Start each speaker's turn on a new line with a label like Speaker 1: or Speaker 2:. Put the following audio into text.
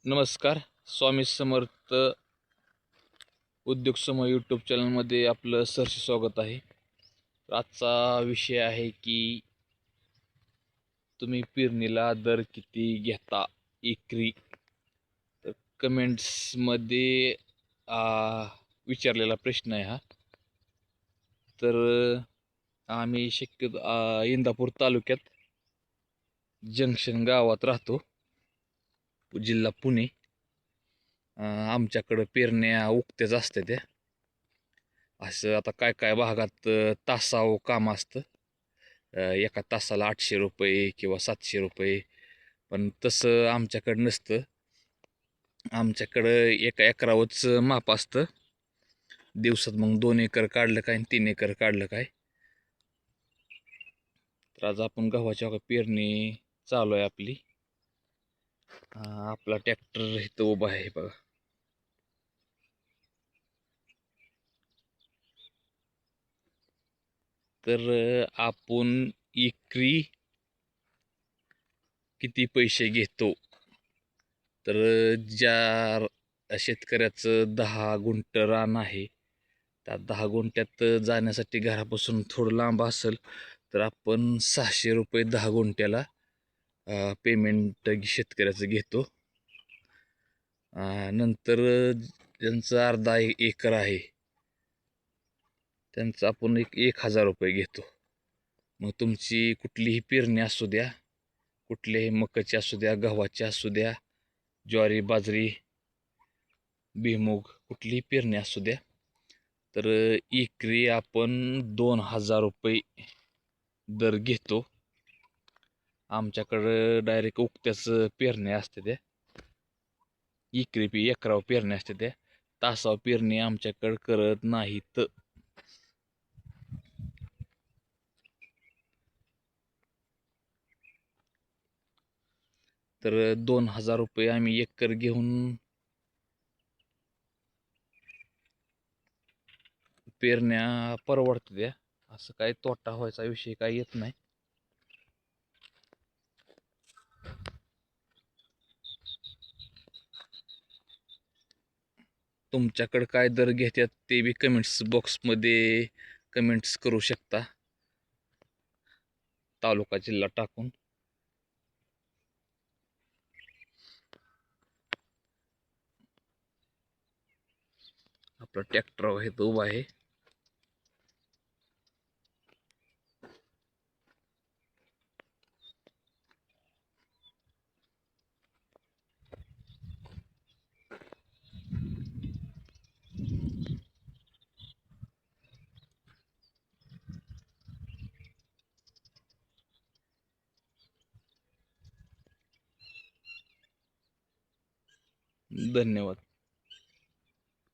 Speaker 1: नमस्कार. स्वामी समर्थ उद्योग समूह यूट्यूब चॅनलमध्ये आपलं सहर्ष स्वागत आहे. आजचा विषय आहे की तुम्ही पेरणीला दर किती घेता एकरी. तर कमेंट्समध्ये विचारलेला प्रश्न आहे हा. तर आम्ही शक्यतो इंदापूर तालुक्यात जंक्शन गावात राहतो, जिल्हा पुणे. आमच्याकडं पेरण्या उक्त्याच असते त्या. असं आता काय काय भागात तासावं काम असतं. एका तासाला 800 रुपये किंवा 700 रुपये, पण तसं आमच्याकडं नसतं. आमच्याकडं एका एकरावरच माप असतं. दिवसात मग 2 एकर काढलं काय आणि 3 एकर काढलं काय. तर आज आपण गव्हाच्या पेरणी चालू आहे आपली. आपला ट्रॅक्टर इथं उभा आहे बघा. तर आपण एकरी किती पैसे घेतो. तर ज्या शेतकऱ्याचं 10 गुंठ रान आहे, त्या 10 गुंठ्यात जाण्यासाठी घरापासून थोडं लांब असेल तर आपण 600 रुपये 10 गुंठ्याला पेमेंट शेतकऱ्याचं घेतो. नंतर ज्यांचं अर्धा एकर आहे त्यांचं आपण 1000 रुपये घेतो. मग तुमची कुठलीही पेरणी असू द्या, कुठल्याही मकाची असू द्या, गव्हाची असू द्या, ज्वारी, बाजरी, भुईमूग, कुठलीही पेरणी असू द्या, तर एकरी आपण 2000 रुपये दर घेतो. आमच्याकडं डायरेक्ट उक्त्याच पेरण्या असते त्या. एकरावर पेरणी असते त्या. तासावर पेरणी आमच्याकडं करत नाहीत. तर 2000 रुपये आम्ही एकर घेऊन पेरण्या परवडत द्या. असं काही तोटा व्हायचा विषय काही येत नाही. तुमच्याकडं काय दर घेतात ते बी कमेंट्स बॉक्समध्ये कमेंट्स करू शकता, तालुका जिल्हा टाकून. आपला ट्रॅक्टर आहे तो उभा आहे. धन्यवाद.